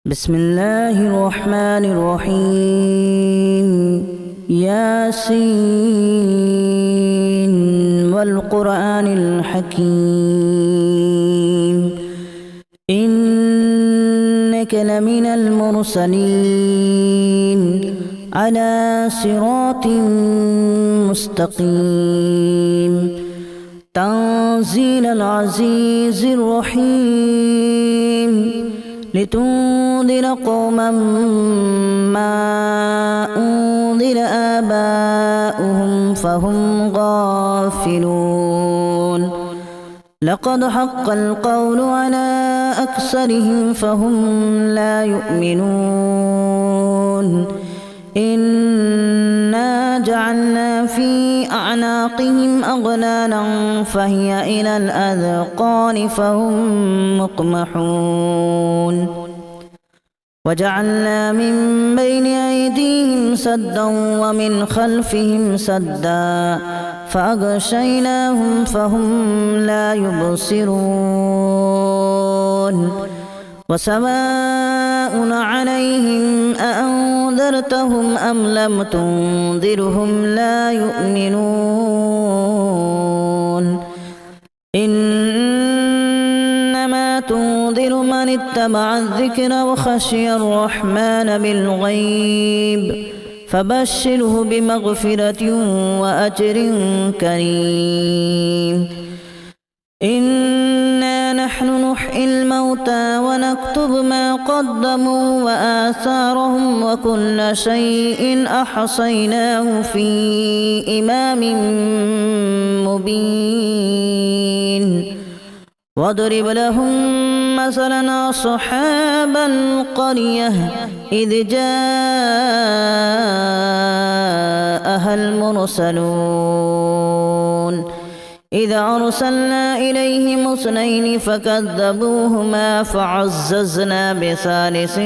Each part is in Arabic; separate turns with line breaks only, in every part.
بسم الله الرحمن الرحيم ياسين والقرآن الحكيم إنك لمن المرسلين على صراط مستقيم تنزيل العزيز الرحيم لتنذر قوما ما أنذر آباؤهم فهم غافلون لقد حق القول على أكثرهم فهم لا يؤمنون إنا جعلنا في أعناقهم أغلالا فهي إلى الأذقان فهم مقمحون وجعلنا من بين أيديهم سدا ومن خلفهم سدا فأغشيناهم فهم لا يبصرون وسواء عليهم أأنذرتهم أم لم تنذرهم لا يؤمنون إنما تنذر من اتبع الذكر وخشي الرحمن بالغيب فبشره بمغفرة وأجر كريم إنا نحن نحيي الموتى ونكتب ما قدموا وآثارهم وكل شيء أحصيناه في إمام مبين واضرب لهم مثلا أصحاب القرية إذ جاءها المرسلون إذا أرسلنا إليهم اثنين فكذبوهما فعززنا بثالث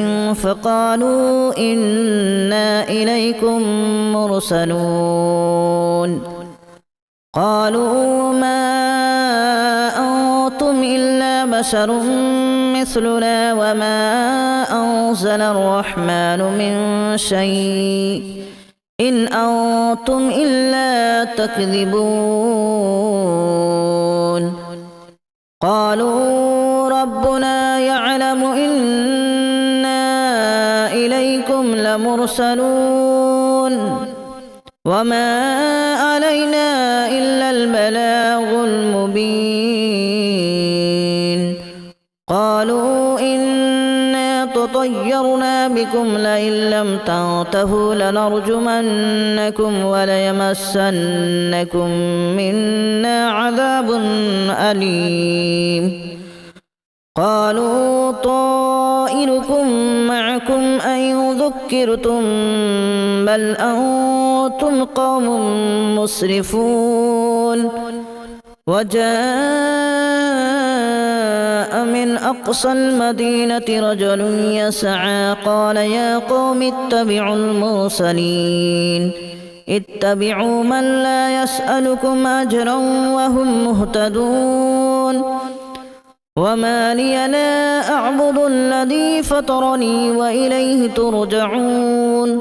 فقالوا إنا إليكم مرسلون قالوا ما أنتم إلا بشر مثلنا وما أنزل الرحمن من شيء إن أنتم إلا تكذبون قالوا ربنا يعلم إنا إليكم لمرسلون وما علينا إلا البلاغ المبين قالوا إنا تطيرنا بكم لئن لم تنتهوا لنرجمنكم وليمسنكم منا عذاب أليم قالوا طائركم معكم أن ذكرتم بل أنتم قوم مسرفون وجاء من أقصى المدينة رجل يسعى قال يا قوم اتبعوا المرسلين اتبعوا من لا يسألكم أجرا وهم مهتدون وما لي لا أعبد الذي فطرني وإليه ترجعون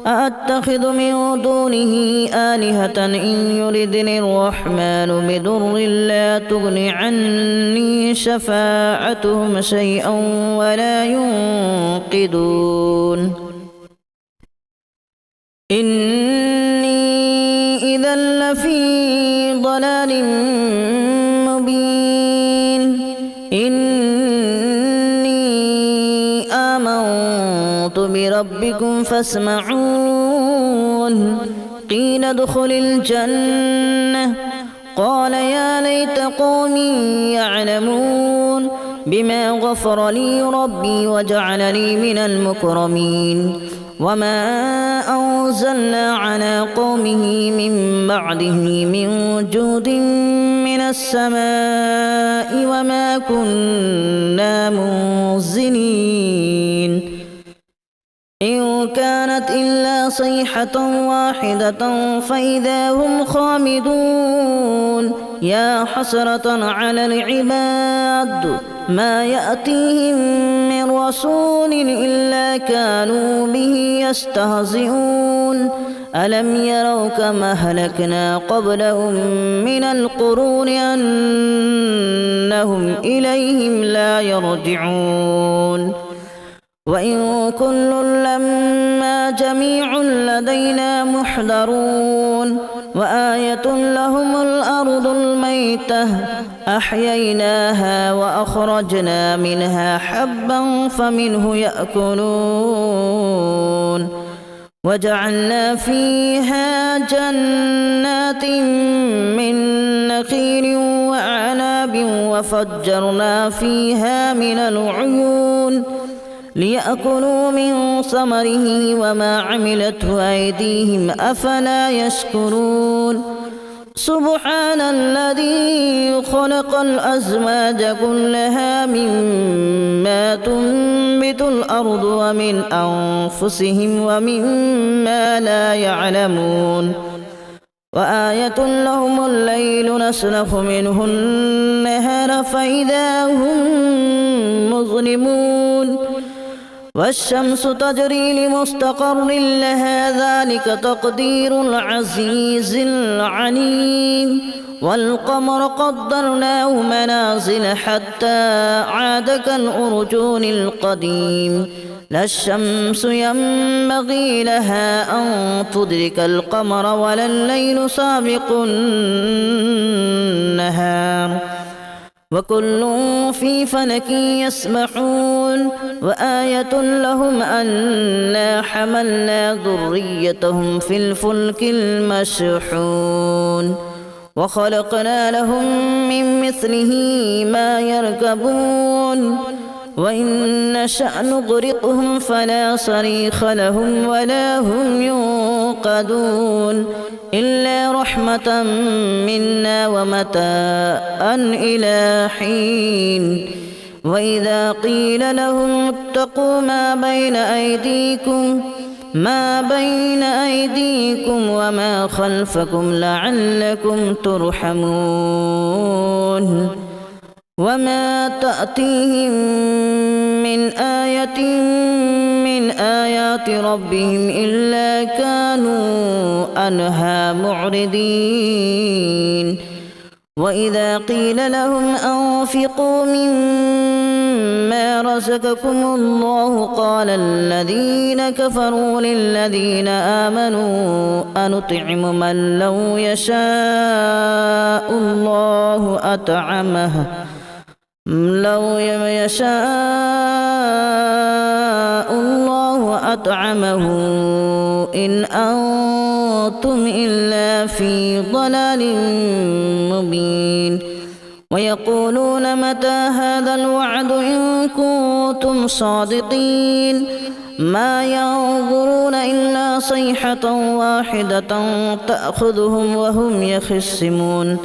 أأتخذ من دونه آلهة إن يردني الرحمن بضر لا تغن عني شفاعتهم شيئا ولا ينقذون إني إذا لفي ضلال مبين إني آمنت بربكم فاسمعون قيل ادخل الجنة قال يا ليت قومي يعلمون بما غفر لي ربي وجعلني من المكرمين وما أنزلنا على قومه من بعده من جود من السماء وما كنا منزلين إن كانت إلا صيحة واحدة فإذا هم خامدون يا حسرة على العباد ما يأتيهم من من رسول إلا كانوا به يستهزئون ألم يروا كما أهلكنا قبلهم من القرون أنهم إليهم لا يرجعون وإن كل لما جميع لدينا محضرون وآية لهم الأرض الميتة أحييناها وأخرجنا منها حبا فمنه يأكلون وجعلنا فيها جنات من نخيل وأعناب وفجرنا فيها من العيون ليأكلوا من ثمره وما عملته أيديهم أفلا يشكرون سبحان الذي خلق الأزواج كلها مما تنبت الأرض ومن أنفسهم ومما لا يعلمون وآية لهم الليل نسلخ منه النهار فإذا هم مظلمون والشمس تجري لمستقر لها ذلك تقدير العزيز العليم والقمر قدرناه منازل حتى عاد كالأرجون القديم لا الشمس ينبغي لها أن تدرك القمر ولا الليل سابق النهار وكل في فلك يسبحون وآية لهم أنا حملنا ذريتهم في الفلك المشحون وخلقنا لهم من مثله ما يركبون وإن نشأ نغرقهم فلا صريخ لهم ولا هم ينقذون إلا رحمة منا ومتاعا إلى حين وإذا قيل لهم اتقوا ما بين أيديكم وما خلفكم لعلكم ترحمون وما تأتيهم من آية من آيات ربهم إلا كانوا عنها معرضين وإذا قيل لهم أنفقوا مما رزقكم الله قال الذين كفروا للذين آمنوا أنطعم من لو يشاء الله أطعمه إن أنتم إلا في ضلال مبين ويقولون متى هذا الوعد إن كنتم صادقين ما ينظرون إلا صيحة واحدة تأخذهم وهم يخصمون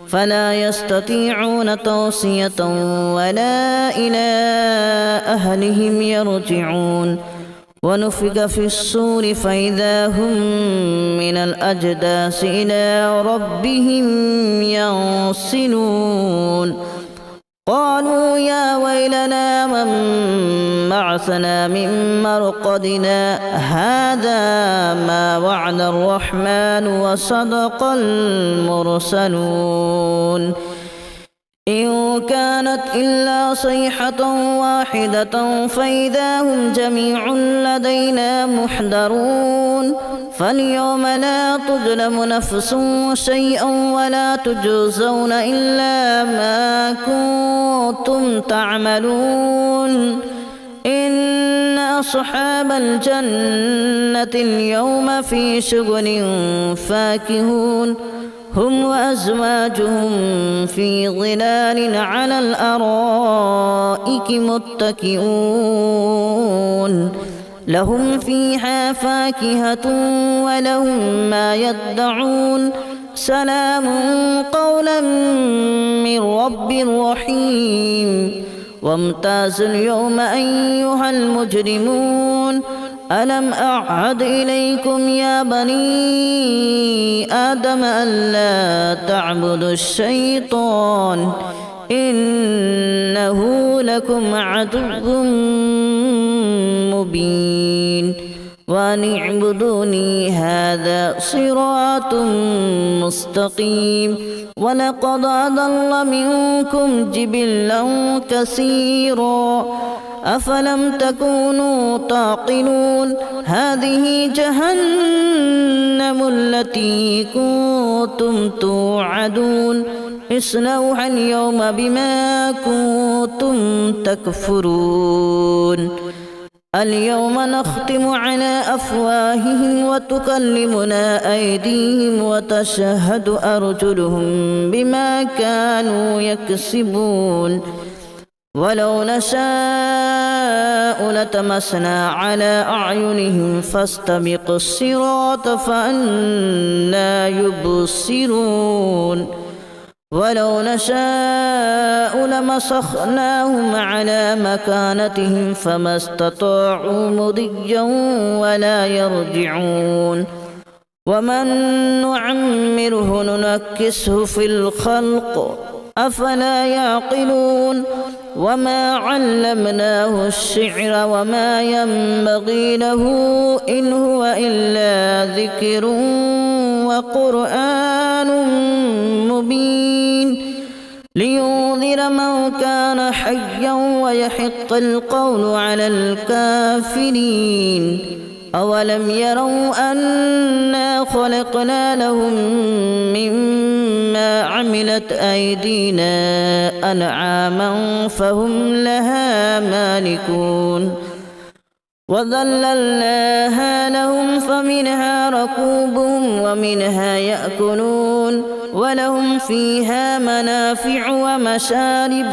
فلا يستطيعون توصية ولا إلى أهلهم يرجعون ونفخ في الصور فإذا هم من الأجداث إلى ربهم ينسلون قالوا يا ويلنا من بعثنا من مرقدنا هذا ما وعد الرحمن وصدق المرسلون إن كانت إلا صيحة واحدة فإذا هم جميع لدينا محضرون فاليوم لا تظلم نفس شيئا ولا تجزون إلا ما كنتم تعملون إن أصحاب الجنة اليوم في شغل فاكهون هم وأزواجهم في ظلال على الأرائك متكئون لهم فيها فاكهة ولهم ما يدعون سلام قولا من رب رحيم وامتازوا اليوم أيها المجرمون ألم أعهد إليكم يا بني آدم ألا تعبدوا الشيطان إنه لكم عدو مبين وأن اعبدوني هذا صراط مستقيم ولقد أضل منكم جبلا كثيرا أفلم تكونوا تعقلون هذه جهنم التي كنتم توعدون اصلوها اليوم بما كنتم تكفرون اليوم نختم على أفواههم وتكلمنا أيديهم وتشهد أرجلهم بما كانوا يكسبون ولو نشاء لتمسنا على أعينهم فاستبقوا الصراط فأنى يبصرون ولو نشاء لمسخناهم على مكانتهم فما استطاعوا مضيا ولا يرجعون ومن نعمره ننكسه في الخلق أفلا يعقلون وما علمناه الشعر وما ينبغي له إن هو إلا ذكر وقرآن مبين لينذر من كان حيا ويحق القول على الكافرين أولم يروا أنا خلقنا لهم مما عملت أيدينا أنعاما فهم لها مالكون وذللناها لهم فمنها ركوبهم ومنها يأكلون ولهم فيها منافع ومشارب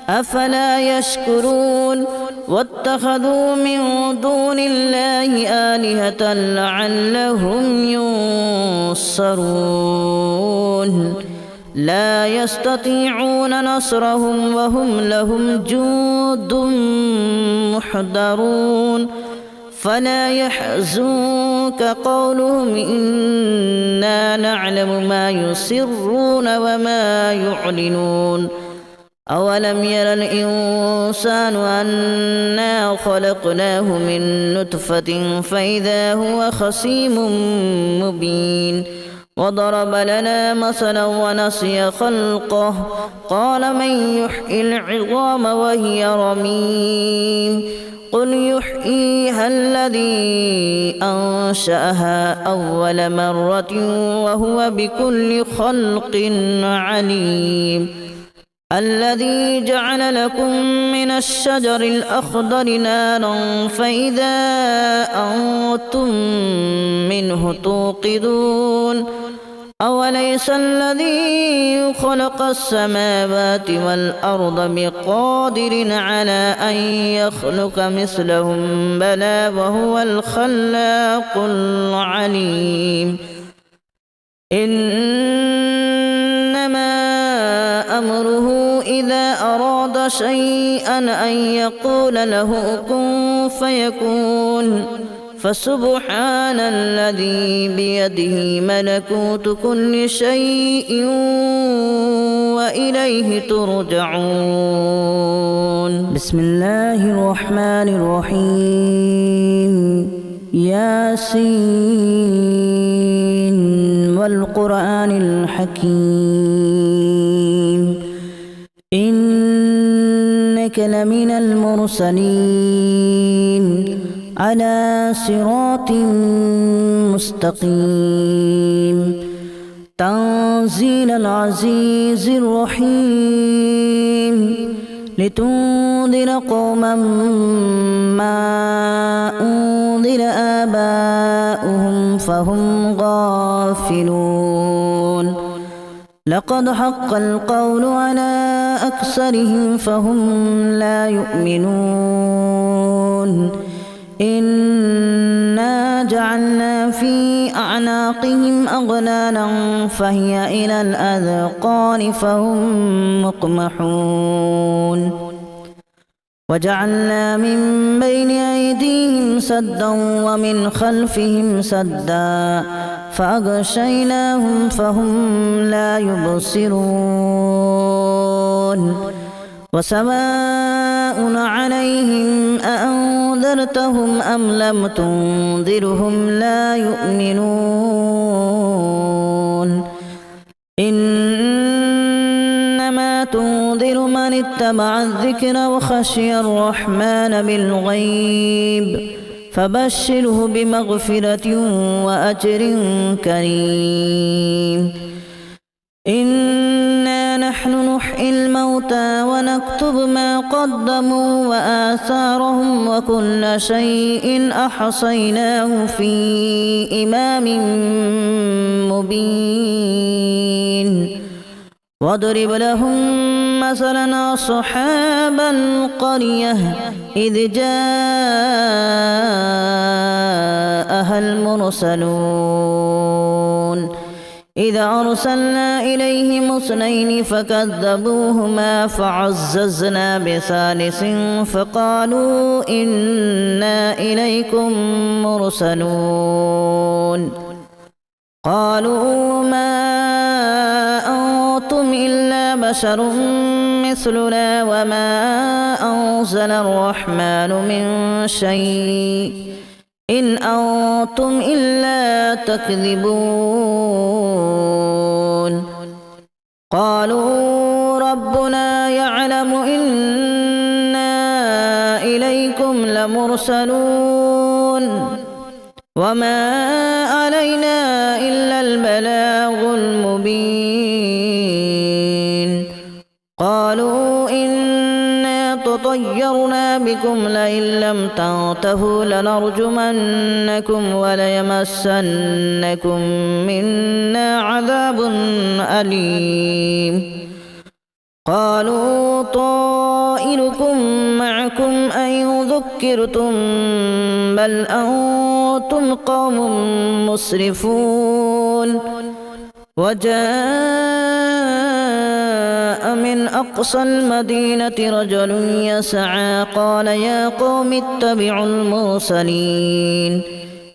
أفلا يشكرون واتخذوا من دون الله آلهة لعلهم ينصرون لا يستطيعون نصرهم وهم لهم جند محضرون فلا يحزنك قولهم إنا نعلم ما يسرون وما يعلنون أولم ير الإنسان أنا خلقناه من نطفة فإذا هو خصيم مبين وضرب لنا مثلا ونسي خلقه قال من يحيي العظام وهي رميم قل يحييها الذي أنشأها أول مرة وهو بكل خلق عليم الذي جعل لكم من الشجر الأخضر نارا فإذا أنتم منه توقدون أوليس الذي خلق السماوات والأرض بقادر على أن يخلق مثلهم بلى وهو الخلاق العليم إنما أمره إذا أراد شيئا أن يقول له كن فيكون فسبحان الذي بيده ملكوت كل شيء وإليه ترجعون بسم الله الرحمن الرحيم ياسين والقرآن الحكيم إنك لمن المرسلين على صراط مستقيم تنزيل العزيز الرحيم لتنذر قوما ما أنذر آباؤهم فهم غافلون لقد حق القول على أكثرهم فهم لا يؤمنون إنا جعلنا في أعناقهم أغلالا فهي إلى الأذقان فهم مقمحون وجعلنا من بين أيديهم سدا ومن خلفهم سدا فأغشيناهم فهم لا يبصرون وسواء عليهم أأنذرتهم أم لم تنذرهم لا يؤمنون إنما تنذر من اتبع الذكر وخشي الرحمن بالغيب فبشره بمغفرة وأجر كريم إنا نحن نحيي الموتى ونكتب ما قدموا وآثارهم وكل شيء أحصيناه في إمام مبين واضرب لهم مثلا أصحاب القرية إذ جاءها المرسلون إذا أرسلنا إليهم اثنين فكذبوهما فعززنا بثالث فقالوا إنا إليكم مرسلون قالوا ما أنتم إلا بشر مثلنا وما أنزل الرحمن من شيء إن أنتم إلا تكذبون قالوا ربنا يعلم إنا إليكم لمرسلون وما علينا إلا البلاغ المبين قالوا إنا تطيرنا بكم لئن لم تنتهوا لنرجمنكم وليمسنكم منا عذاب أليم قالوا طائركم معكم أن ذكرتم بل أنتم قوم مسرفون وجاء من أقصى المدينة رجل يسعى قال يا قوم اتبعوا المرسلين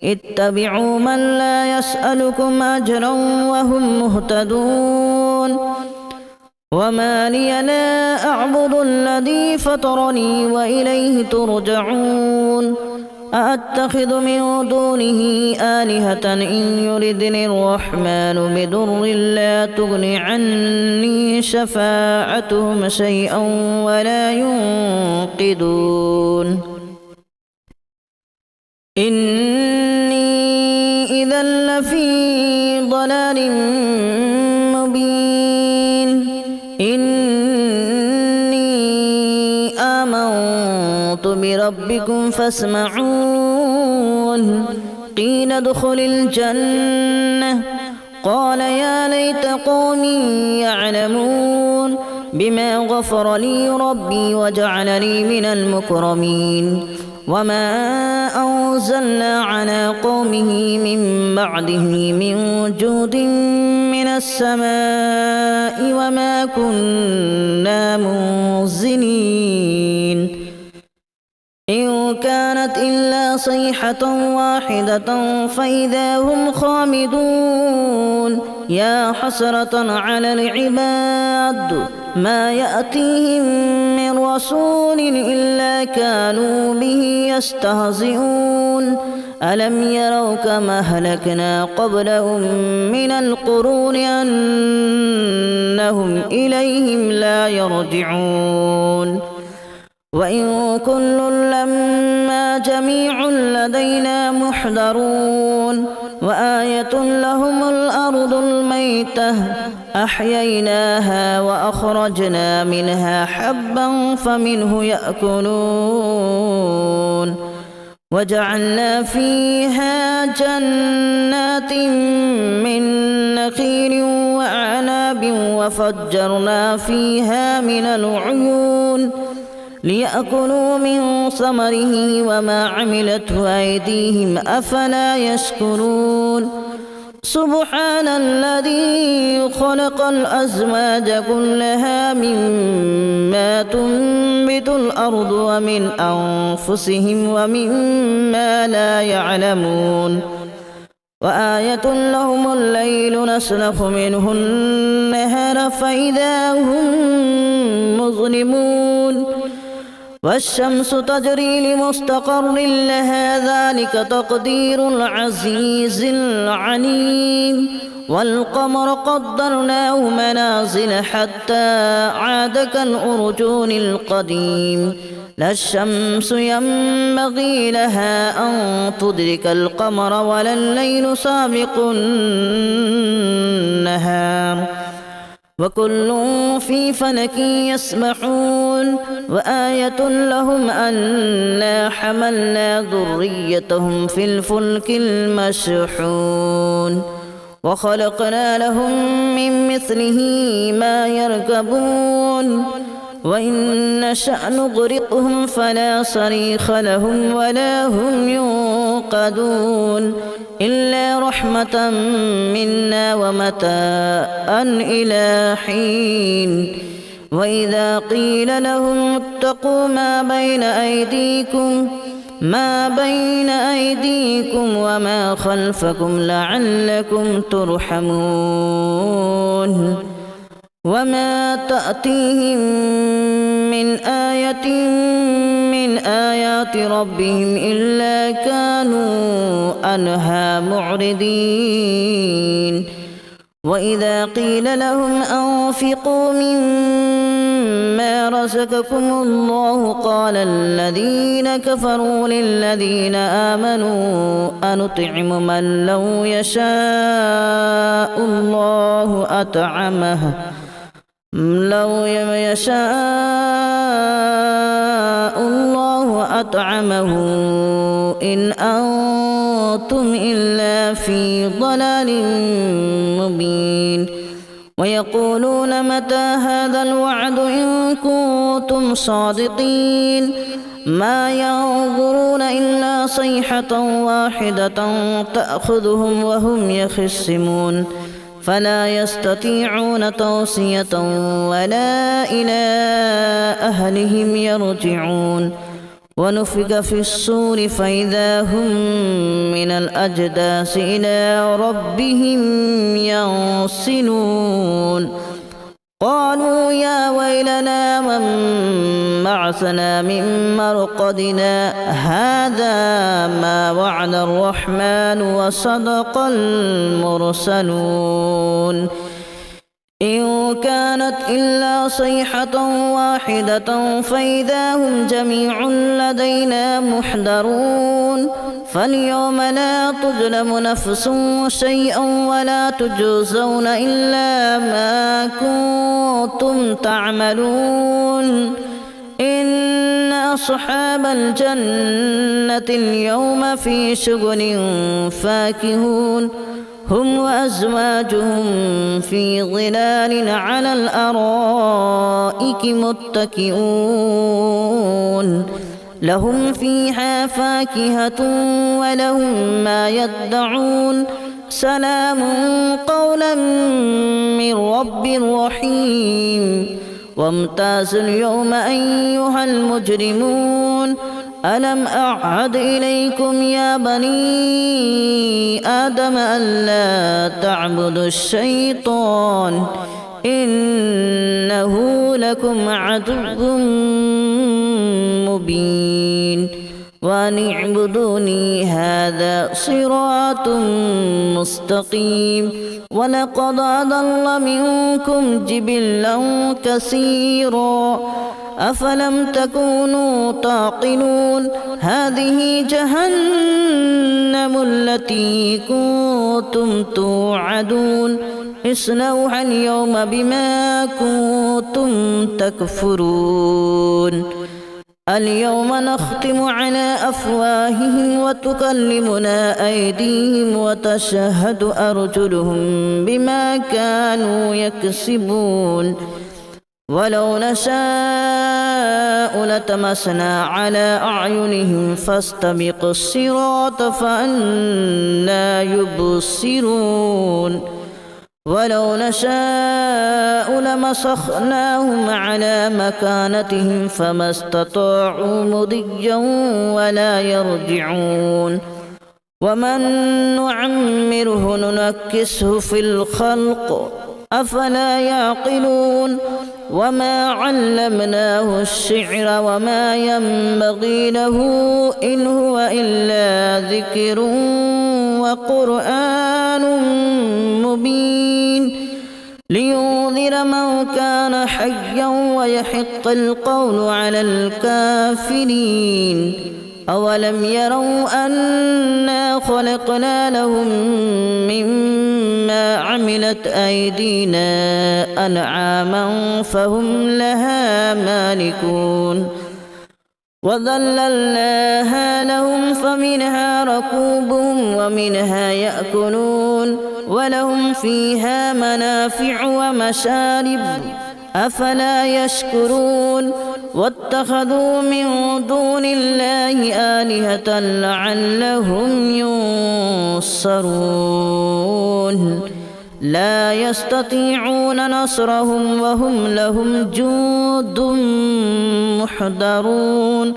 اتبعوا من لا يسألكم أجرا وهم مهتدون وما لي لا أعبد الذي فطرني وإليه ترجعون أأتخذ من دونه آلهة إن يردني الرحمن بضر لا تغن عني شفاعتهم شيئا ولا ينقذون إني إذا لفي ضلال مبين إني آمنت بربكم فاسمعون قيل ادخل الجنة قال يا ليت قومي يعلمون بما غفر لي ربي وجعلني من المكرمين وما أنزلنا على قومه من بعده من جود من السماء وما كنا منزلين إن كانت إلا صيحة واحدة فإذا هم خامدون يا حسرة على العباد ما يأتيهم من رسول إلا كانوا به يستهزئون ألم يروا كما أهلكنا قبلهم من القرون أنهم إليهم لا يرجعون وإن كل لما جميع لدينا محضرون وآية لهم الأرض الميتة أحييناها وأخرجنا منها حبا فمنه يأكلون وجعلنا فيها جنات من نخيل وأعناب وفجرنا فيها من العيون ليأكلوا من ثمره وما عملته أيديهم أفلا يشكرون سبحان الذي خلق الأزواج كلها مما تنبت الأرض ومن أنفسهم ومما لا يعلمون وآية لهم الليل نسلخ منه النهار فإذا هم مظلمون والشمس تجري لمستقر لها ذلك تقدير العزيز العليم والقمر قدرناه منازل حتى عاد كالأرجون القديم لا الشمس ينبغي لها أن تدرك القمر ولا الليل سابق النهار وكل في فلك يسبحون وآية لهم أنا حملنا ذريتهم في الفلك المشحون وخلقنا لهم من مثله ما يركبون وإن نشأ نغرقهم فلا صريخ لهم ولا هم ينقذون إلا رحمة منا ومتاعا إلى حين وإذا قيل لهم اتقوا ما بين أيديكم وما خلفكم لعلكم ترحمون وما تأتيهم من آية من آيات ربهم إلا كانوا عنها معرضين وإذا قيل لهم أنفقوا مما رزقكم الله قال الذين كفروا للذين آمنوا أنطعم من لو يشاء الله أطعمه إن أنتم إلا في ضلال مبين ويقولون متى هذا الوعد إن كنتم صادقين ما ينظرون إلا صيحة واحدة تأخذهم وهم يخصمون فلا يستطيعون توصية ولا إلى أهلهم يرجعون ونفخ في الصور فإذا هم من الأجداث إلى ربهم ينسلون قالوا يا ويلنا من بعثنا من مرقدنا هذا ما وعد الرحمن وصدق المرسلون إن كانت إلا صيحة واحدة فإذا هم جميع لدينا محضرون فاليوم لا تظلم نفس شيئا ولا تجزون إلا ما كنتم تعملون إن أصحاب الجنة اليوم في شغل فاكهون هم وأزواجهم في ظلال على الأرائك متكئون لهم فيها فاكهة ولهم ما يدعون سلام قولا من رب رحيم وامتازوا اليوم أيها المجرمون ألم أعهد إليكم يا بني آدم ألا تعبدوا الشيطان إنه لكم عدو مبين وأن اعبدوني هذا صراط مستقيم ولقد أضل منكم جبلا كثيرا أفلم تكونوا تعقلون هذه جهنم التي كنتم توعدون اصلوها اليوم بما كنتم تكفرون اليوم نختم على أفواههم وتكلمنا أيديهم وتشهد أرجلهم بما كانوا يكسبون ولو نشاء نشاء لطمسنا على أعينهم فاستبقوا الصراط فأنى يبصرون ولو نشاء لمسخناهم على مكانتهم فما استطاعوا مضيا ولا يرجعون ومن نعمره ننكسه في الخلق أفلا يعقلون وما علمناه الشعر وما ينبغي له إن هو إلا ذكر وقرآن مبين لينذر من كان حيا ويحق القول على الكافرين أولم يروا أنا خلقنا لهم مما عملت أيدينا أنعاما فهم لها مالكون وذللناها لهم فمنها ركوبهم ومنها يأكلون ولهم فيها منافع ومشارب أفلا يشكرون واتخذوا من دون الله آلهة لعلهم ينصرون لا يستطيعون نصرهم وهم لهم جند محضرون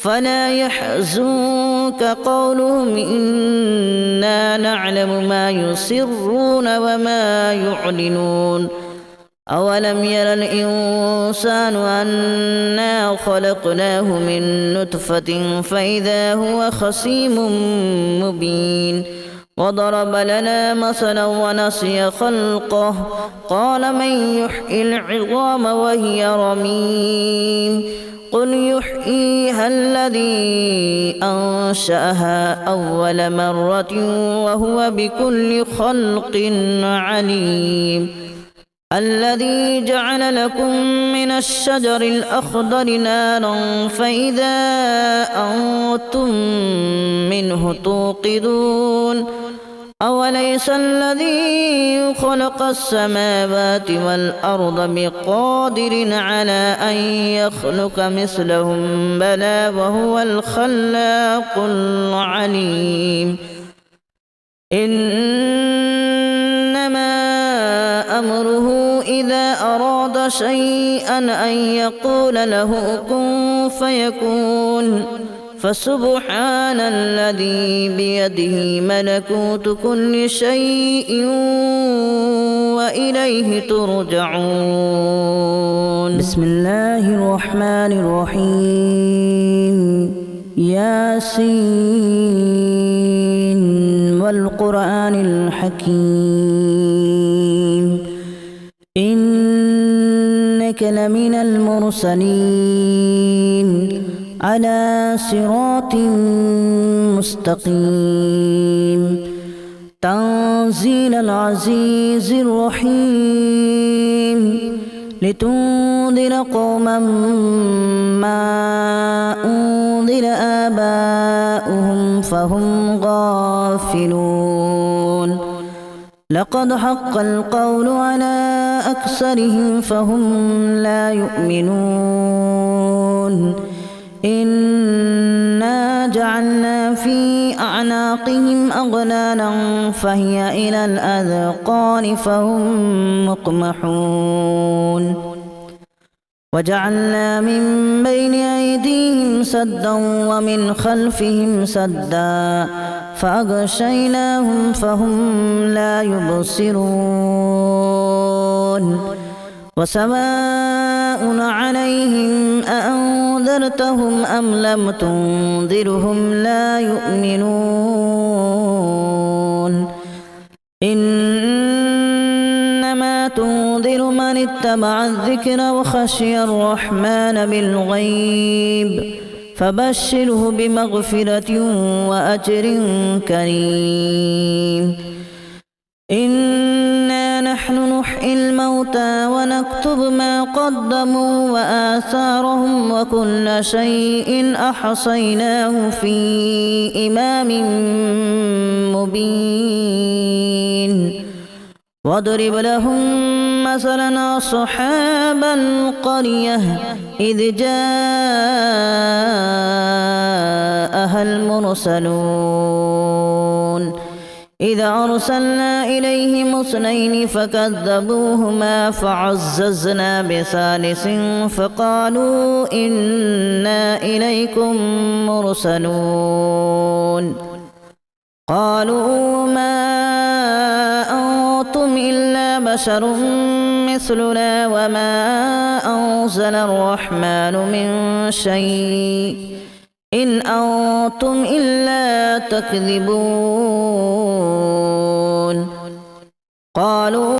فلا يحزنك قولهم إنا نعلم ما يسرون وما يعلنون أولم ير الإنسان أنا خلقناه من نطفة فإذا هو خصيم مبين وضرب لنا مثلا ونسي خلقه قال من يحيي العظام وهي رميم قل يحييها الذي أنشأها أول مرة وهو بكل خلق عليم الذي جعل لكم من الشجر الأخضر نارا فإذا أنتم منه توقدون أوليس الذي خلق السماوات والأرض بقادر على أن يخلق مثلهم بلى وهو الخلاق العليم إنما أمره إذا أراد شيئا أن يقول له كن فيكون فسبحان الذي بيده ملكوت كل شيء وإليه ترجعون بسم الله الرحمن الرحيم ياسين والقرآن الحكيم إنك لمن المرسلين على صراط مستقيم تنزيل العزيز الرحيم لتنذر قوما ما أنذر آباؤهم فهم غافلون لقد حق القول على أكثرهم فهم لا يؤمنون إنا جعلنا في أعناقهم أغلالا فهي إلى الأذقان فهم مقمحون وجعلنا من بين أيديهم سدا ومن خلفهم سدا فأغشيناهم فهم لا يبصرون وسواء عليهم أأنذرتهم أم لم تنذرهم لا يؤمنون إنما تنذر من اتبع الذكر وخشي الرحمن بالغيب فبشره بمغفرة وأجر كريم إنا نحن نحيي الموتى ونكتب ما قدموا وآثارهم وكل شيء أحصيناه في إمام مبين واضرب لهم مثلا أصحاب القرية إذ جاءها المرسلون إذا أرسلنا إليهم اثنين فكذبوهما فعززنا بثالث فقالوا إنا إليكم مرسلون قالوا ما أنتم إلا بشر مثلنا وما أنزل الرحمن من شيء إن أنتم إلا تكذبون قالوا